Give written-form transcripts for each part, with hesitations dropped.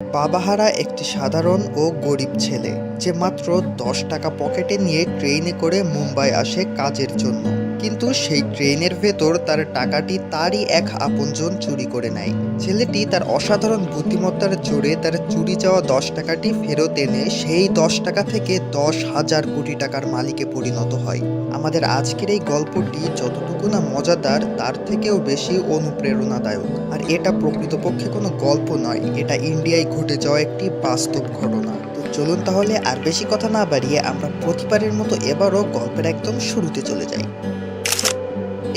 বাবাহারা একটি সাধারণ ও গরিব ছেলে যে মাত্র ১০ টাকা পকেটে নিয়ে ট্রেনে করে মুম্বাই আসে কাজের জন্য। কিন্তু সেই ট্রেনের ভেতর তার টাকাটি তারই এক আপনজন চুরি করে নেয়। ছেলেটি তার অসাধারণ বুদ্ধিমত্তার জোরে তার চুরি যাওয়া ১০ টাকাটি ফেরত এনে সেই ১০ টাকা থেকে ১০,০০০ কোটি টাকার মালিকে পরিণত হয়। আমাদের আজকের এই গল্পটি যতটুকু না মজাদার তার থেকেও বেশি অনুপ্রেরণাদায়ক। আর এটা প্রকৃতপক্ষে কোনো গল্প নয়, এটা ইন্ডিয়ায় ঘটে যাওয়া একটি বাস্তব ঘটনা। তো চলুন তাহলে আর বেশি কথা না বাড়িয়ে আমরা প্রতিবারের মতো এবারও গল্পের একদম শুরুতে চলে যাই।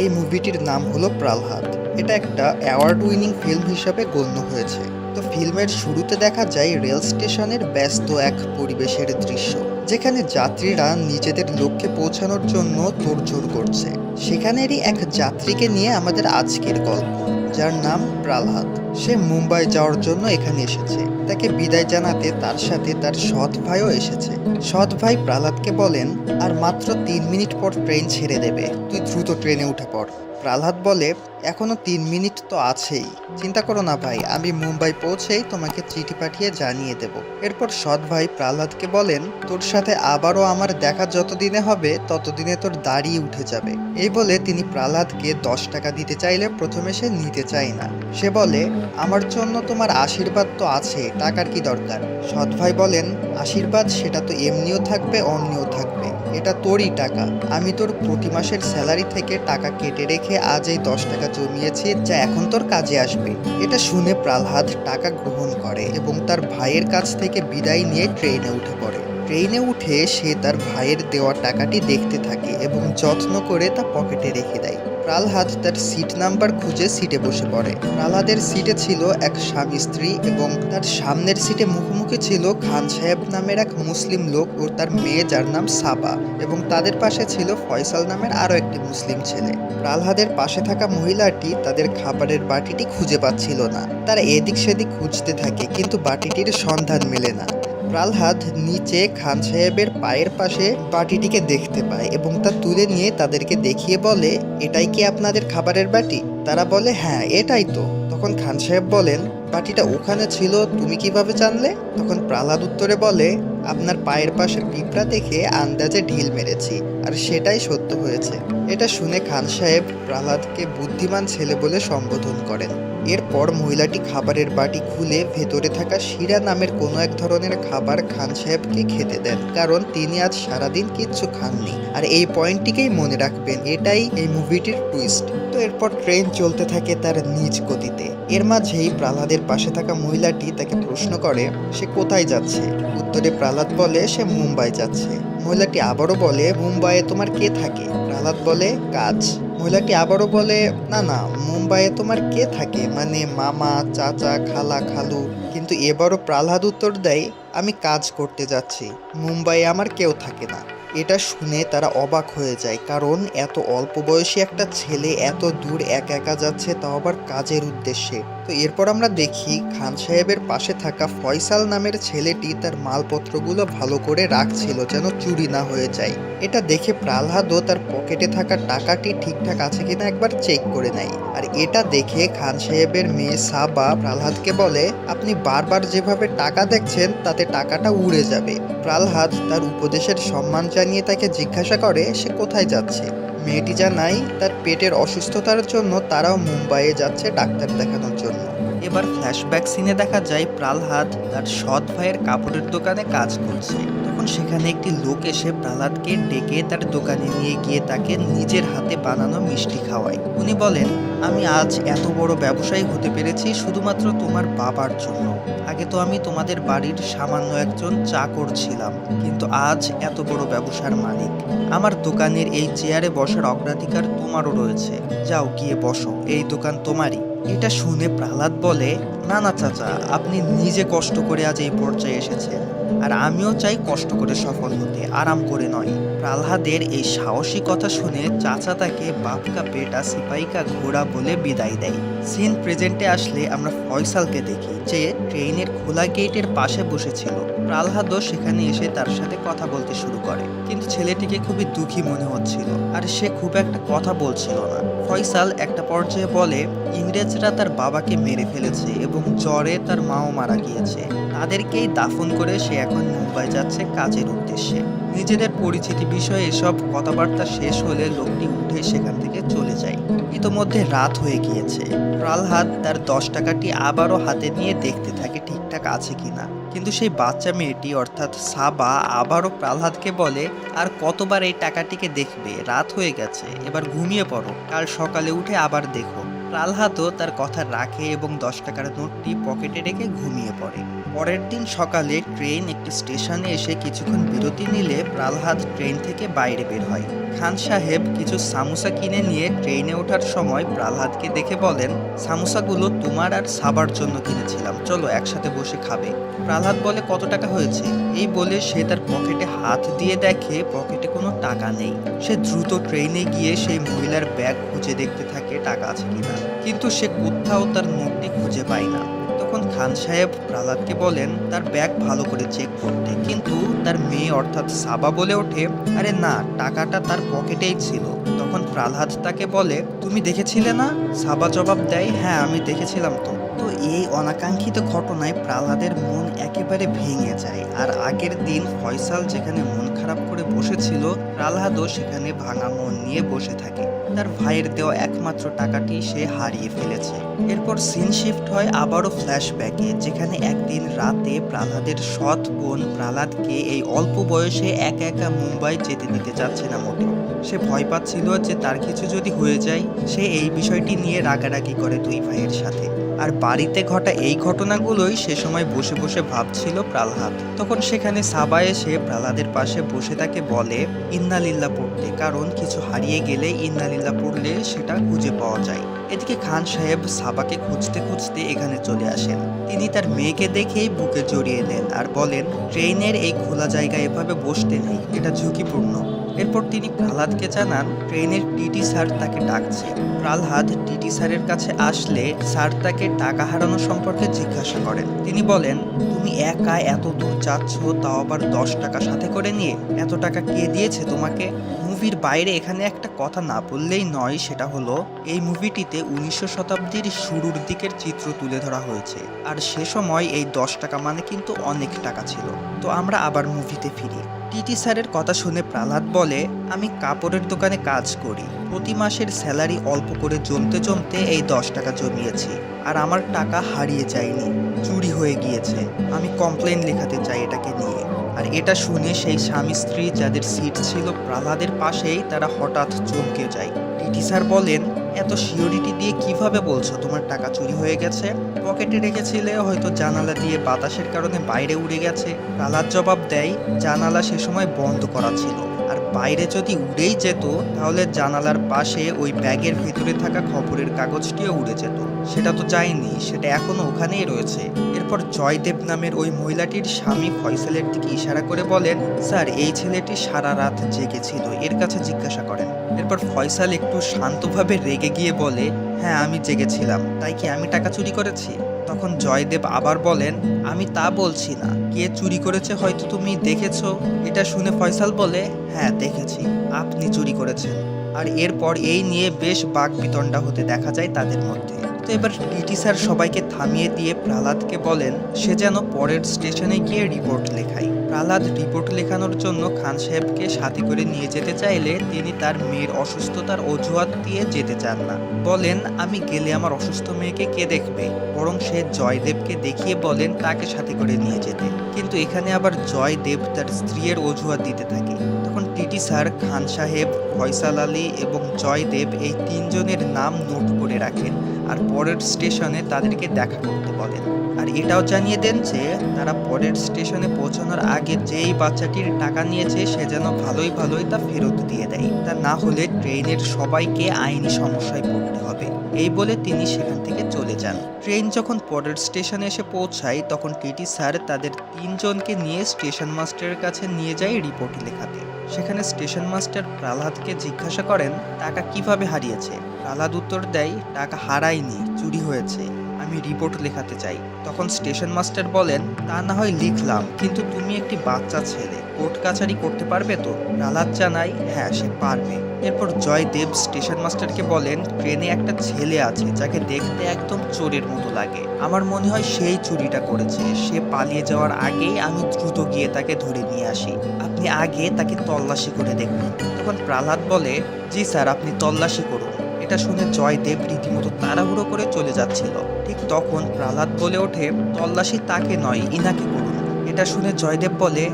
এই মুভিটির নাম হলো প্রহ্লাদ। এটা একটা অ্যাওয়ার্ড উইনিং ফিল্ম হিসাবে গণ্য হয়েছে। তো ফিল্মের শুরুতে দেখা যায় রেল স্টেশনের ব্যস্ত এক পরিবেশের দৃশ্য, যেখানে যাত্রীরা নিজেদের লক্ষ্যে পৌঁছানোর জন্য তোড়জোড় করছে। সেখানেরই এক যাত্রীকে নিয়ে আমাদের আজকের গল্প, যার নাম প্রহ্লাদ। সে মুম্বাই যাওয়ার জন্য এখানে এসেছে। তাকে বিদায় জানাতে তার সাথে তার সৎ ভাইও এসেছে। সৎ ভাই প্রহ্লাদকে বলেন, আর মাত্র ৩ মিনিট পর ট্রেন ছেড়ে দেবে, তুই দ্রুত ট্রেনে উঠে পড়। প্রহ্লাদ বলে, এখনো ৩ মিনিট তো আছেই, চিন্তা করো না ভাই, আমি মুম্বাই পৌঁছেই তোমাকে চিঠি পাঠিয়ে জানিয়ে দেব। এরপর সৎ ভাই প্রহ্লাদকে বলেন, তোর সাথে আবারও আমার দেখা যতদিনে হবে ততদিনে তোর দাড়ি উঠে যাবে। এই বলে তিনি প্রহ্লাদকে ১০ টাকা দিতে চাইলে প্রথমে সে নিতে চায় না। সে বলে, আমার জন্য তোমার আশীর্বাদ তো আছে, টাকার কি দরকার। সৎ ভাই বলেন, আশীর্বাদ সেটা তো এমনিও থাকবে অমনিও থাকবে, এটা তোরই টাকা। আমি তোর প্রতি মাসের স্যালারি থেকে টাকা কেটে রেখে আজ এই ১০ টাকা জমিয়েছি, যা এখন তোর কাজে আসবে। এটা শুনে প্রহ্লাদ টাকা গ্রহণ করে এবং তার ভাইয়ের কাছ থেকে বিদায় নিয়ে ট্রেনে উঠে পড়ে। ট্রেনে উঠে সে তার ভাইয়ের দেওয়া টাকাটি দেখতে থাকে এবং যত্ন করে তা পকেটে রেখে দেয়। প্রহ্লাদ তার সিট নাম্বার খুঁজে সিটে বসে পড়ে। প্রহ্লাদের সিটে ছিল এক স্বামী স্ত্রী এবং তার সামনের সিটে মুখোমুখি ছিল খান সাহেব নামের এক মুসলিম লোক ও তার মেয়ে, যার নাম সাবা, এবং তাদের পাশে ছিল ফয়সাল নামের আরও একটি মুসলিম ছেলে। প্রহ্লাদের পাশে থাকা মহিলাটি তাদের খাবারের বাটিটি খুঁজে পাচ্ছিল না। তারা এদিক সেদিক খুঁজতে থাকে, কিন্তু বাটিটির সন্ধান মেলে না। প্রহ্লাদ নিচে খান সাহেবের পায়ের পাশে বাটিটিকে দেখতে পায় এবং তা তুলে নিয়ে তাদেরকে দেখিয়ে বলে, এটাই কি আপনাদের খাবারের বাটি? তারা বলে, হ্যাঁ এটাই তো। তখন খান সাহেব বলেন, বাটিটা ওখানে ছিল তুমি কিভাবে জানলে? তখন প্রহ্লাদ উত্তরে বলে, আপনার পায়ের পাশের পিঁপড়া দেখে আন্দাজে ঢিল মেরেছি, আর সেটাই সত্য হয়েছে। এটা শুনে খান সাহেব প্রহ্লাদকে বুদ্ধিমান ছেলে বলে সম্বোধন করেন। এরপর মহিলাটি খাবারের বাটি খুলে ভেতরে থাকা শিরা নামের কোনো এক ধরনের খাবার খান সাহেবকে খেতে দেন, কারণ তিনি আজ সারাদিন কিচ্ছু খাননি। আর এই পয়েন্টটিকেই মনে রাখবেন, এটাই এই মুভিটির টুইস্ট। তো এরপর ট্রেন চলতে থাকে তার নিজ গতিতে। এর মাঝেই প্রহ্লাদের পাশে থাকা মহিলাটি তাকে প্রশ্ন করে, সে কোথায় যাচ্ছে? উত্তরে প্রহ্লাদ বলে, সে মুম্বাই যাচ্ছে। মহিলাটি আবারও বলে, মুম্বাইয়ে তোমার কে থাকে? প্রহ্লাদ বলে, কাজ। মহিলাটি আবারও বলে, না না, মুম্বাইয়ে তোমার কে থাকে, মানে মামা, চাচা, খালা, খালু। কিন্তু এবারও প্রহ্লাদ উত্তর দেয়, আমি কাজ করতে যাচ্ছি, মুম্বাইয়ে আমার কেউ থাকে না। এটা শুনে তারা অবাক হয়ে যায়, কারণ এত অল্প বয়সী একটা ছেলে এত দূর একা একা যাচ্ছে, তাও আবার কাজের উদ্দেশ্যে। তো এরপর আমরা দেখি খান সাহেবের পাশে থাকা ফয়সাল নামের ছেলেটি তার মালপত্রগুলো ভালো করে রাখছিল যেন চুরি না হয়ে যায়। এটা দেখে প্রহ্লাদও তার পকেটে থাকা টাকাটি ঠিকঠাক আছে কিনা একবার চেক করে নেয়। আর এটা দেখে খান সাহেবের মেয়ে সাবা প্রহ্লাদকে বলে, আপনি বারবার যেভাবে টাকা দেখছেন তাতে টাকাটা উড়ে যাবে। প্রহ্লাদ তার উপদেশের সম্মান জানিয়ে তাকে জিজ্ঞাসা করে, সে কোথায় যাচ্ছে। মেয়েটি জানায়, তার পেটের অসুস্থতার জন্য তারাও মুম্বাইয়ে যাচ্ছে ডাক্তার দেখানোর জন্য। এবার ফ্ল্যাশব্যাক সিনে দেখা যায় প্রহ্লাদ তার সৎ ভাইয়ের কাপড়ের দোকানে কাজ করছে। তখন সেখানে একটি লোক এসে প্রহ্লাদকে ডেকে তার দোকানে নিয়ে গিয়ে তাকে নিজের হাতে বানানো মিষ্টি খাওয়ায়। উনি বলেন, আমি আজ এত বড় ব্যবসায়ী হতে পেরেছি শুধুমাত্র তোমার বাবার জন্য। আগে তো আমি তোমাদের বাড়ির সামান্য একজন চাকর ছিলাম, কিন্তু আজ এত বড় ব্যবসার মালিক। আমার দোকানের এই চেয়ারে বসার অগ্রাধিকার তোমারও রয়েছে, যাও গিয়ে বসো, এই দোকান তোমারই। এটা শুনে প্রহ্লাদ বলে, না না চাচা, আপনি নিজে কষ্ট করে আজ এই পর্যায়ে এসেছেন, আর আমিও চাই কষ্ট করে সফল হতে, আরাম করে নয়। প্রহ্লাদের এই সাহসী কথা শুনে চাচা তাকে বাপকা বেটা সিপাহী কা ঘোড়া বলে বিদায় দেয়। সিন প্রেজেন্টে আসলে আমরা ফয়সালকে দেখি, যে ট্রেনের খোলা গেটের পাশে বসেছিল। প্রহ্লাদও সেখানে এসে তার সাথে কথা বলতে শুরু করে, কিন্তু ছেলেটিকে খুবই দুঃখী মনে হচ্ছিল আর সে খুব একটা কথা বলছিল না। ফয়সাল একটা পর্যায়ে বলে ইংরেজরা তার বাবাকে মেরে ফেলেছে এবং জ্বরে তার মাও মারা গিয়েছে, তাদেরকেই দাফন করে সে এখন মুম্বাই যাচ্ছে কাজের উদ্দেশ্যে। নিজেদের পরিচিতি বিষয়ে এসব কথাবার্তা শেষ হলে লোকটি উঠে সেখান থেকে চলে যায়। ইতোমধ্যে রাত হয়ে গিয়েছে। প্রহ্লাদ তার 10 টাকাটি আবারও হাতে নিয়ে দেখতে থাকে ঠিকঠাক আছে কিনা, কিন্তু সেই বাচ্চা মেয়েটি অর্থাৎ সাবা আবারও প্রহ্লাদকে বলে আর কতবার এই টাকাটিকে দেখবে, রাত হয়ে গেছে, এবার ঘুমিয়ে পড়ো, কাল সকালে উঠে আবার দেখো। প্রহ্লাদও তার কথা রাখে এবং 10 টাকার নোটটি পকেটে রেখে ঘুমিয়ে পড়ে। পরের দিন সকালে ট্রেন একটি স্টেশনে এসে কিছুক্ষণ বিরতি নিলে প্রহ্লাদ ট্রেন থেকে বাইরে বের হয়। খান সাহেব কিছু সামোসা কিনে নিয়ে ট্রেনে ওঠার সময় প্রহ্লাদকে দেখে বলেন, সামোসাগুলো তোমার আর সাবার জন্য কিনেছিলাম, চলো একসাথে বসে খাবে। প্রহ্লাদ বলে কত টাকা হয়েছে? এই বলে সে তার পকেটে হাত দিয়ে দেখে পকেটে কোনো টাকা নেই। সে দ্রুত ট্রেনে গিয়ে সেই মহিলার ব্যাগ খুঁজে দেখতে থাকে টাকা আছে কিনা, কিন্তু সে কোথাও তার নোটটি খুঁজে পায় না। তখন খান সাহেব প্রহ্লাদকে বলেন তার ব্যাগ ভালো করে চেক করতে, কিন্তু তার মেয়ে অর্থাৎ সাবা বলে ওঠে, আরে না, টাকাটা তার পকেটেই ছিল। তখন প্রহ্লাদ তাকে বলে তুমি দেখেছিলে না? সাবা জবাব দেয়, হ্যাঁ আমি দেখেছিলাম তো। তো এই অনাকাঙ্ক্ষিত ঘটনায় প্রহ্লাদের মন একেবারে ভেঙে যায়, আর আগের দিন ফয়সাল যেখানে মন খারাপ করে বসেছিল, প্রহ্লাদও সেখানে ভাঙা মন নিয়ে বসে থাকে। তার ভাইয়ের দেওয়া একমাত্র টাকাটি সে হারিয়ে ফেলেছে। এরপর সিন শিফট হয় আবারও ফ্ল্যাশব্যাকে, যেখানে একদিন রাতে প্রহ্লাদের সৎ বোন প্রহ্লাদকে এই অল্প বয়সে একা একা মুম্বাই যেতে দিতে চাচ্ছে না মোটেও। সে ভয় পাচ্ছিল যে তার কিছু যদি হয়ে যায়। সে এই বিষয়টি নিয়ে রাগারাগি করে দুই ভাইয়ের সাথে। আর বাড়িতে ঘটা এই ঘটনাগুলোই সে সময় বসে বসে ভাবছিল প্রহ্লাদ। তখন সেখানে সাবা এসে প্রহ্লাদের পাশে বসে তাকে বলে ইন্নালিল্লাহ পড়তে, কারণ কিছু হারিয়ে গেলে ইন্নালিল্লাহ পড়লে সেটা খুঁজে পাওয়া যায়। এদিকে খান সাহেব সাবাকে খুঁজতে খুঁজতে এখানে চলে আসেন। তিনি তার মেয়েকে দেখেই বুকে জড়িয়ে নেন আর বলেন ট্রেনের এই খোলা জায়গায় এভাবে বসতে নেই, এটা ঝুঁকিপূর্ণ। এরপর তিনি প্রহ্লাদকে জানান ট্রেনের টিটি স্যার তাকে ডাকছে। প্রহ্লাদ টিটি স্যারের কাছে আসলে স্যার তাকে টাকা হারানো সম্পর্কে জিজ্ঞাসা করেন। তিনি বলেন তুমি একা এত দূর যাচ্ছ, তাও আবার 10 টাকা সাথে করে নিয়ে, এত টাকা কে দিয়েছে তোমাকে? মুভির বাইরে এখানে একটা কথা না বললেই নয়, সেটা হলো এই মুভিটিতে 1900 শতাব্দীর শুরুর দিকের চিত্র তুলে ধরা হয়েছে, আর সে সময় এই 10 টাকা মানে কিন্তু অনেক টাকা ছিল। তো আমরা আবার মুভিতে ফিরি। টিটি স্যারের কথা শুনে প্রহ্লাদ বলে আমি কাপড়ের দোকানে কাজ করি, প্রতি মাসের স্যালারি অল্প করে জমতে জমতে এই 10 টাকা জমিয়েছি, আর আমার টাকা হারিয়ে যায়নি, চুরি হয়ে গিয়েছে। আমি কমপ্লেন লেখাতে চাই এটাকে নিয়ে। আর এটা শুনে সেই স্বামী স্ত্রী যাদের সিট ছিল প্রহ্লাদের পাশেই, তারা হঠাৎ চমকে যায়। টিটি স্যার বলেন এত সিওরিটি দিয়ে কিভাবে বলছো তোমার টাকা চুরি হয়ে গেছে? পকেটে রেখেছিলে, হয়তো জানালা দিয়ে বাতাসের কারণে বাইরে উড়ে গেছে। প্রহ্লাদ জবাব দেয় জানালা সে সময় বন্ধ করা ছিল, আর বাইরে যদি উড়েই যেত তাহলে জানালার পাশে ওই ব্যাগের ভিতরে থাকা খবরের কাগজটিও উড়ে যেত। সেটা তো যায়নি, সেটা এখনো ওখানেই রয়েছে। এরপর জয়দেব নামের ওই মহিলাটির স্বামী ফয়সালের দিকে ইশারা করে বলেন স্যার এই ছেলেটি সারা রাত জেগেছিল, এর কাছে জিজ্ঞাসা করেন। এরপর ফয়সাল একটু শান্তভাবে রেগে গিয়ে বলে হ্যাঁ আমি জেগেছিলাম, তাই কি আমি টাকা চুরি করেছি? তখন জয়দেব আবার বলেন আমি তা বলছি না, কে চুরি করেছে হয়তো তুমি দেখেছো। এটা শুনে ফয়সাল বলে হ্যাঁ দেখেছি, আপনি চুরি করেছেন। আর এরপর এই নিয়ে বেশ বাকবিতণ্ডা হতে দেখা যায় তাদের মধ্যে। তো এবার টিটি স্যার সবাইকে থামিয়ে দিয়ে প্রহ্লাদকে বলেন সে যেন পরের স্টেশনে গিয়ে রিপোর্ট লেখায়। প্রহ্লাদ রিপোর্ট লেখানোর জন্য খান সাহেবকে সাথে করে নিয়ে যেতে চাইলে তিনি তার মেয়ের অসুস্থতার অজুহাত দিয়ে যেতে চান না। বলেন আমি গেলে আমার অসুস্থ মেয়েকে কে দেখবে, বরং সে জয়দেবকে দেখিয়ে বলেন তাকে সাথে করে নিয়ে যেতে। কিন্তু এখানে আবার জয়দেব তার স্ত্রীর অজুহাত দিতে থাকে। তখন টিটি স্যার খান সাহেব, ফয়সাল আলী এবং জয়দেব এই তিনজনের নাম নোট করে রাখেন আর পরের স্টেশনে তাদেরকে দেখা করতে বলেন। আর এটাও জানিয়ে দেন যে তারা পরের স্টেশনে পৌঁছানোর আগে যেই বাচ্চাটির টাকা নিয়েছে সে যেন ভালোই ভালোই তা ফেরত দিয়ে দেয়, তা না হলে ট্রেনের সবাইকে আইনি সমস্যায় পড়তে হবে। এই বলে তিনি সেখান থেকে চলে যান। ট্রেন যখন পরের স্টেশনে এসে পৌঁছায় তখন টিটি স্যার তাদের তিনজনকে নিয়ে স্টেশন মাস্টারের কাছে নিয়ে যায় রিপোর্ট লেখাতে। সেখানে স্টেশন মাস্টার প্রহ্লাদকে জিজ্ঞাসা করেন টাকা কিভাবে হারিয়েছে। প্রহ্লাদ উত্তর দেয় টাকা হারায়নি, চুরি হয়েছে। আমি আমি রিপোর্ট লেখাতে চাই। তখন স্টেশন মাস্টার বলেন, তা না হয় লিখলাম, কিন্তু তুমি একটি বাচ্চা ছেলে, কোর্ট কাছারি করতে পারবে তো? প্রহ্লাদ জানায় হ্যাঁ সে পারবে। এরপর জয়দেব স্টেশন মাস্টারকে বলেন, ট্রেনে একটা ছেলে আছে যাকে দেখতে একদম চোরের মতো লাগে, আমার মনে হয় সেই চুরিটা করেছে। সে পালিয়ে যাওয়ার আগেই আমি দ্রুত গিয়ে তাকে ধরে নিয়ে আসি, আপনি আগে তাকে তল্লাশি করে দেখুন। তখন প্রহ্লাদ বলে, জি স্যার, আপনি তল্লাশি করুন। এটা শুনে জয়দেব রীতিমতো তাড়াহুড়ো করে চলে যাচ্ছিল। ঠিক তখন প্রহ্লাদ বলে ওঠে, তল্লাশি তাকে নয়, ইনাকে করুন। এটা শুনে জয়দেব বলে,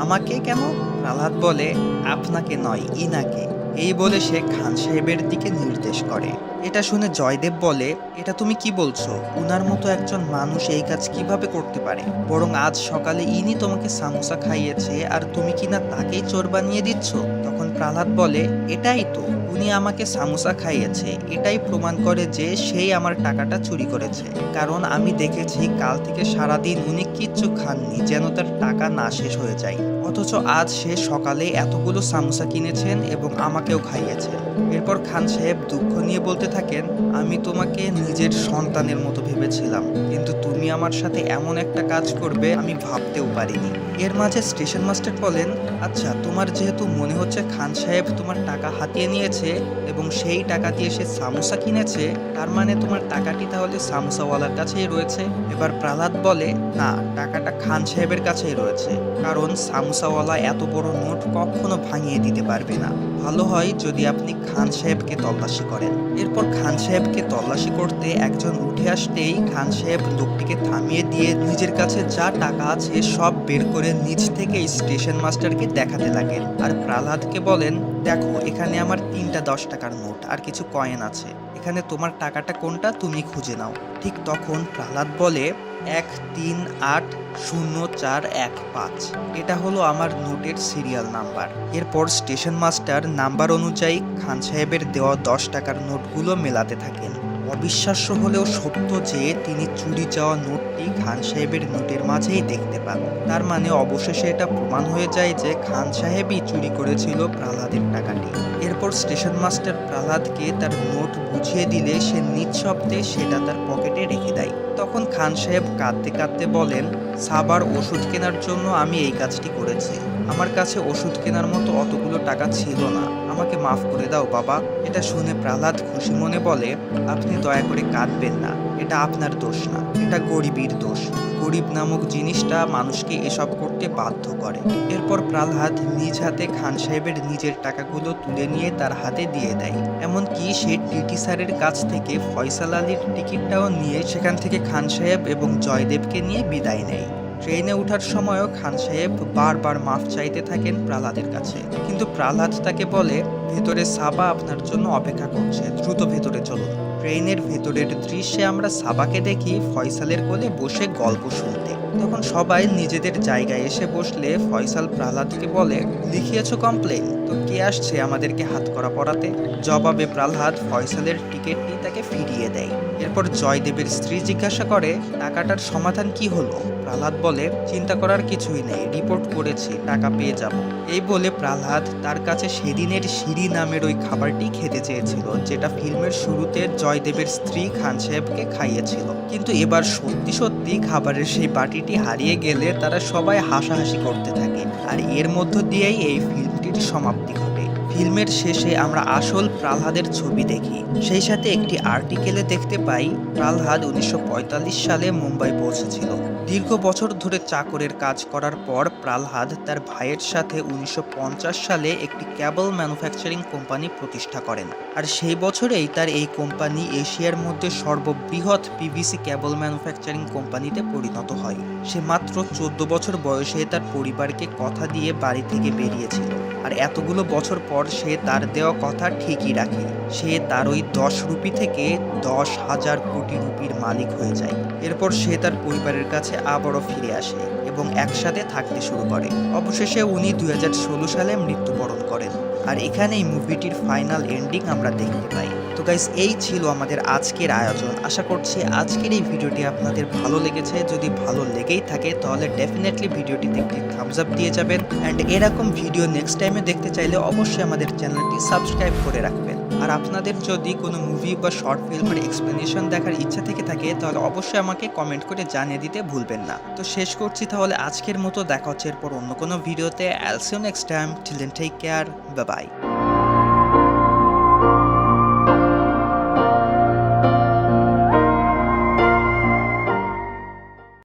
আমাকে কেন? প্রহ্লাদ বলে, আপনাকে নয়, ইনাকে। এই বলে সে খান সাহেবের দিকে নির্দেশ করে। এটা শুনে জয়দেব বলে, এটা তুমি কি বলছো? উনার মতো একজন মানুষ এই কাজ কিভাবে করতে পারে? বরং আজ সকালে ইনি তোমাকে সামোসা খাইয়েছে আর তুমি কিনা তাকেই চোর বানিয়ে দিচ্ছ। তখন প্রহ্লাদ বলে, এটাই তো, উনি আমাকে সামোসা খাইয়েছে, এটাই প্রমাণ করে যে সেই আমার টাকাটা চুরি করেছে। কারণ আমি দেখেছি কাল থেকে সারাদিন উনি কিচ্ছু খাননি, যেন তার টাকা না শেষ হয়ে যায়। অথচ আজ সে সকালে এতগুলো সামোসা কিনেছেন এবং আমাকেও খাইয়েছেন। এরপর খান সাহেব দুঃখ নিয়ে বলতে থাকেন, আমি তোমাকে নিজের সন্তানের মতো ভেবেছিলাম, কিন্তু তুমি আমার সাথে এমন একটা কাজ করবে আমি ভাবতেও পারিনি। এর মাঝে স্টেশন মাস্টার বলেন, আচ্ছা, তোমার যেহেতু মনে হচ্ছে খান সাহেব তোমার টাকা হাতিয়ে নিয়েছে এবং সেই টাকা দিয়ে সে সামোসা কিনেছে, তার মানে তোমার টাকাটি তাহলে সামোসাওয়ালার কাছেই রয়েছে। এবার প্রহ্লাদ বলে, না, টাকাটা খান সাহেবের কাছেই রয়েছে, কারণ সামোসাওয়ালা এত বড় নোট কখনো ভাঙিয়ে দিতে পারবে না। ভালো হয় যদি আপনি খান সাহেবকে তল্লাশি করেন। এরপর খান সাহেবকে তল্লাশি করতে একজন উঠে আসতেই খান সাহেব লোকটিকে থামিয়ে দিয়ে নিজের কাছে যা টাকা আছে সব বের করে নিজ থেকে স্টেশন মাস্টারকে দেখাতে লাগেন। আর প্রহ্লাদকে বলেন, দেখো, এখানে আমার 3টা 10 টাকার নোট আর কিছু কয়েন আছে, এখানে তোমার টাকাটা কোনটা তুমি খুঁজে নাও। ঠিক তখন প্রহ্লাদ বলে, 13804115, এটা হলো আমার নোটের সিরিয়াল নাম্বার। এরপর স্টেশন মাস্টার নাম্বার অনুযায়ী খান সাহেবের দেওয়া 10 টাকার নোটগুলো মেলাতে থাকেন। অবিশ্বাস্য হলেও সত্য যে তিনি চুরি যাওয়া নোটটি খান সাহেবের নোটের মাঝেই দেখতে পান। তার মানে অবশেষে এটা প্রমাণ হয়ে যায় যে খান সাহেবই চুরি করেছিল প্রহ্লাদের টাকাটি। এরপর স্টেশন মাস্টার প্রহ্লাদকে তার নোট বুঝিয়ে দিলে সে নিঃশব্দে সেটা তার পকেটে রেখে দেয়। তখন খান সাহেব কাঁদতে কাঁদতে বলেন, সাবার ওষুধ কেনার জন্য আমি এই কাজটি করেছি, আমার কাছে ওষুধ কেনার মতো অতগুলো টাকা ছিল না, আমাকে মাফ করে দাও বাবা। এটা শুনে প্রহ্লাদ খুশি মনে বলে, আপনি দয়া করে কাঁদবেন না, এটা আপনার দোষ না, এটা গরিবের দোষ। গরিব নামক জিনিসটা মানুষকে এসব করতে বাধ্য করে। এরপর প্রহ্লাদ নিজ হাতে খান সাহেবের নিজের টাকাগুলো তুলে নিয়ে তার হাতে দিয়ে দেয়। এমনকি সে টিটি স্যারের কাছ থেকে ফয়সাল আলীর টিকিটটাও নিয়ে সেখান থেকে খান সাহেব এবং জয়দেবকে নিয়ে বিদায় নেয়। ট্রেনে ওঠার সময়ও খান সাহেব বারবার মাফ চাইতে থাকেন প্রহ্লাদের কাছে, কিন্তু প্রহ্লাদ তাকে বলে, ভেতরে সাবা আপনার জন্য অপেক্ষা করছে, দ্রুত ভেতরে চলুন। ট্রেনের ভেতরের দৃশ্যে আমরা সাবাকে দেখি ফয়সালের কোলে বসে গল্প শুনতে। তখন সবাই নিজেদের জায়গায় এসে বসলে ফয়সাল প্রহ্লাদকে বলে, লিখিয়েছো কমপ্লেন? তো কে আসছে আমাদেরকে হাত করা পড়াতে? জবাবে প্রহ্লাদ ফয়সালের টিকিটটি তাকে ফিরিয়ে দেয়। এরপর জয়দেবের স্ত্রী জিজ্ঞাসা করে, টাকাটার সমাধান কি হলো? প্রহ্লাদ বলে, চিন্তা করার কিছুই নেই, রিপোর্ট করেছি, টাকা পেয়ে যাব। এই বলে প্রহ্লাদ তার কাছে সেদিনের সিঁড়ি নামের ওই খাবারটি খেতে চেয়েছিল, যেটা ফিল্মের শুরুতে জয়দেবের স্ত্রী খান সাহেবকে খাইয়েছিল। কিন্তু এবার সত্যি সত্যি খাবারের সেই বাটিটি হারিয়ে গেলে তারা সবাই হাসাহাসি করতে থাকে, আর এর মধ্য দিয়েই এই ফিল্মটির সমাপ্তি ঘটে। ফিল্মের শেষে আমরা আসল প্রহ্লাদের ছবি দেখি, সেই সাথে একটি আর্টিকেলে দেখতে পাই প্রহ্লাদ 1945 সালে মুম্বাই পৌঁছেছিল। দীর্ঘ বছর ধরে চাকরের কাজ করার পর প্রহ্লাদ তার ভাইয়ের সাথে 1950 সালে একটি কেবল ম্যানুফ্যাকচারিং কোম্পানি প্রতিষ্ঠা করেন, আর সেই বছরেই তার এই কোম্পানি এশিয়ার মধ্যে সর্ববৃহৎ পিভিসি কেবল ম্যানুফ্যাকচারিং কোম্পানিতে পরিণত হয়। সে মাত্র 14 বছর বয়সে তার পরিবারকে কথা দিয়ে বাড়ি থেকে বেরিয়েছিল, আর এতগুলো বছর পর সে তার দেওয়া কথা ঠিকই রাখে। সে তার ওই 10 রুপি থেকে 10,000 কোটি রুপির মালিক হয়ে যায়। এরপর সে তার পরিবারের কাছে আবারও ফিরে আসে এবং একসাথে থাকতে শুরু করে। অবশেষে উনি 2016 সালে মৃত্যুবরণ করেন, আর এখানে এই মুভিটির ফাইনাল এন্ডিং আমরা দেখতে পাই। তো গাইস, এই ছিল আমাদের আজকের আয়োজন। আশা করছি আজকের এই ভিডিওটি আপনাদের ভালো লেগেছে। যদি ভালো লেগেই থাকে তাহলে ডেফিনেটলি ভিডিওটিতে একটি থামস আপ দিয়ে যাবেন, অ্যান্ড এরকম ভিডিও নেক্সট টাইমে দেখতে চাইলে অবশ্যই আমাদের চ্যানেলটি সাবস্ক্রাইব করে রাখবেন। আর আপনাদের যদি কোনো মুভি বা শর্ট ফিল্মের এক্সপ্লেনেশন দেখার ইচ্ছা থেকে থাকে তাহলে অবশ্যই আমাকে কমেন্ট করে জানিয়ে দিতে ভুলবেন না। তো শেষ করছি তাহলে আজকের মতো, দেখা হচ্ছে এরপর অন্য কোনো ভিডিওতে। I'll see you next time. Till then, take care. Bye bye.